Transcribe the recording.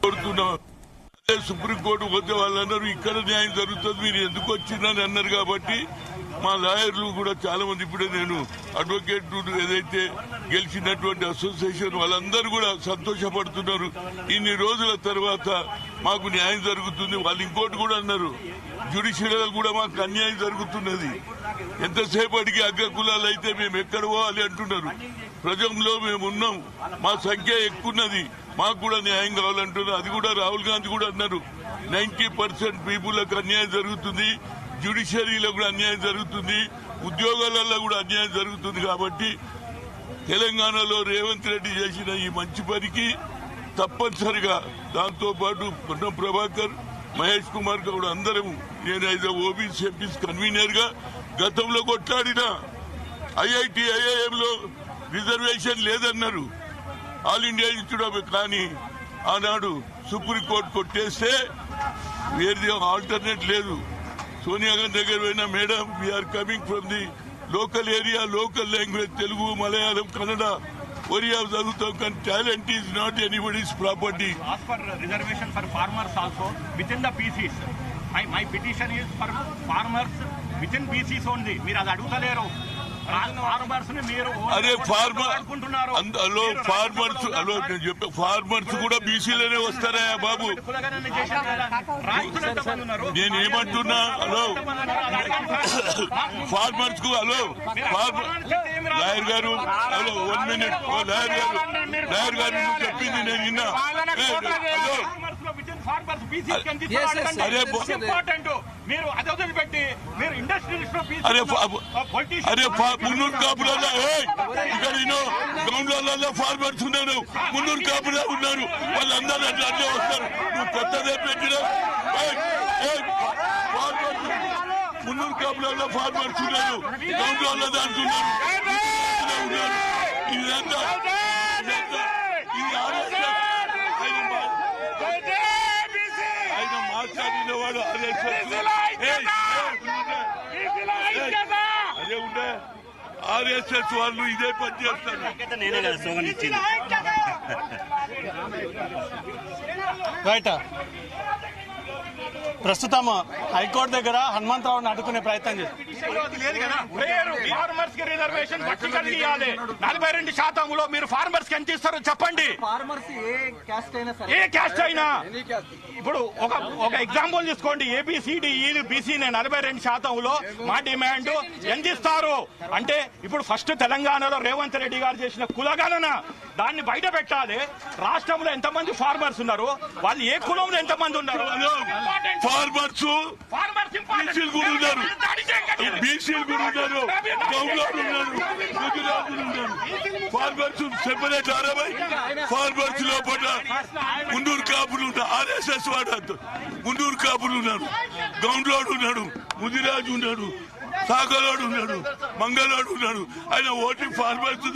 కోరుతున్నాం. అదే సుప్రీంకోర్టు పోతే వాళ్ళు అన్నారు ఇక్కడ న్యాయం జరుగుతుంది, మీరు ఎందుకు వచ్చిందని అన్నారు. కాబట్టి మా లాయర్లు కూడా చాలా మంది, ఇప్పుడే నేను అడ్వకేట్ ఏదైతే గెలిచినటువంటి అసోసియేషన్ వాళ్ళందరూ కూడా సంతోషపడుతున్నారు. ఇన్ని రోజుల తర్వాత మాకు న్యాయం జరుగుతుంది. వాళ్ళు ఇంకోటి కూడా అన్నారు, జ్యుడిషియల్ కూడా మాకు అన్యాయం జరుగుతున్నది. ఎంతసేపటికి అగ్ర కులాలు అయితే మేము ఎక్కడ పోవాలి అంటున్నారు. ప్రజల్లో మేము ఉన్నాం, మా సంఖ్య ఎక్కున్నది, మాకు కూడా న్యాయం కావాలంటున్నారు. అది కూడా రాహుల్ గాంధీ కూడా అన్నారు, 90% పీపుల్కి అన్యాయం జరుగుతుంది, జ్యుడిషియరీలో కూడా అన్యాయం జరుగుతుంది, ఉద్యోగాలలో కూడా అన్యాయం జరుగుతుంది. కాబట్టి తెలంగాణలో రేవంత్ రెడ్డి చేసిన ఈ మంచి పనికి తప్పనిసరిగా దాంతో పాటు పొన్నం ప్రభాకర్, మహేష్ కుమార్ గౌడ్ అందరం, నేను అయితే ఓబీసీ ఎంపీస్ కన్వీనర్ గా గతంలో కొట్లాడిన ఐఐటి ఐఐఎంలో రిజర్వేషన్ లేదన్నారు, ఆల్ ఇండియా ఇన్స్టిట్యూట్. కానీ ఆనాడు సుప్రీంకోర్టు కొట్టేస్తే వేరే ఆల్టర్నేట్ లేదు. సోనియా గాంధీ దగ్గర పోయినా, madam we are coming from the local area, local language, Telugu, Malayalam, Kannada, Oriya చదువుతాం, కానీ talent is not anybody's property. Reservation for farmers also within the PCs. My petition is for farmers within PCs only. మీరు అది అడుగుతలేరు. అరే farmers కూడా బీసీలోనే వస్తారా బాబు? నేనేమంటున్నా, hello farmers కు, hello lawyer గారు, హలో 1 minute, లాయర్ గారు చెప్పింది నేను విన్నా. హలో అరే మున్నూరు కాపులలో ఇక్కడ గౌండ్లలో ఫార్మర్స్ ఉన్నారు, మున్నూరు కాపులా ఉన్నారు, వాళ్ళందరూ అట్లా అట్లే వస్తారు. నువ్వు కొత్తదే పెట్టిన మున్నూరు కాపులలో ఫార్మర్స్ ఉన్నారు, గౌండ్లలో దాంట్లో ఉన్నారు. ఇదంతా ఆయన మాట్లాడిన వాడు అదే ఉండే ఆర్ఎస్ఎస్ వాళ్ళు ఇదే పని చేస్తారు. ప్రస్తుతం హైకోర్టు దగ్గర హనుమంతరావుని అడ్డుకునే ప్రయత్నం చేస్తారు. 42% మీరు ఫార్మర్స్ కి ఎంత ఇస్తారో చెప్పండి. ఏ క్యాస్ట్ అయినా ఇప్పుడు ఒక ఎగ్జాంపుల్ తీసుకోండి, ఏబిసిడి బీసీ 42% మా డిమాండ్ ఎంత ఇస్తారు అంటే, ఇప్పుడు ఫస్ట్ తెలంగాణలో రేవంత్ రెడ్డి గారు చేసిన కులగణన దాన్ని బయట పెట్టాలి. రాష్ట్రంలో ఎంతమంది ఫార్మర్స్ ఉన్నారు, వాళ్ళు ఏ కులంలో ఎంతమంది ఉన్నారు, ఫార్మర్స్ బీసీలు కూడా ఉన్నారు, బీసీలు కూడా ఉన్నారు, గౌడ్లు ఉన్నారు, గుజరాతీలు ఉన్నారు. ఫార్మర్స్ సెపరేట్ 60, ఫార్మర్స్ లోపల మున్నూరు కాపులు ఉన్నారు, ఆర్ఎస్ఎస్ వాడు మున్నూరు కాపులు ఉన్నారు, గౌండ్లోడు ఉన్నాడు, ముదిరాజు ఉన్నాడు, సాగలోడు ఉన్నాడు, మంగళోడు ఉన్నాడు. ఆయన ఓటింగ్ ఫార్మర్స్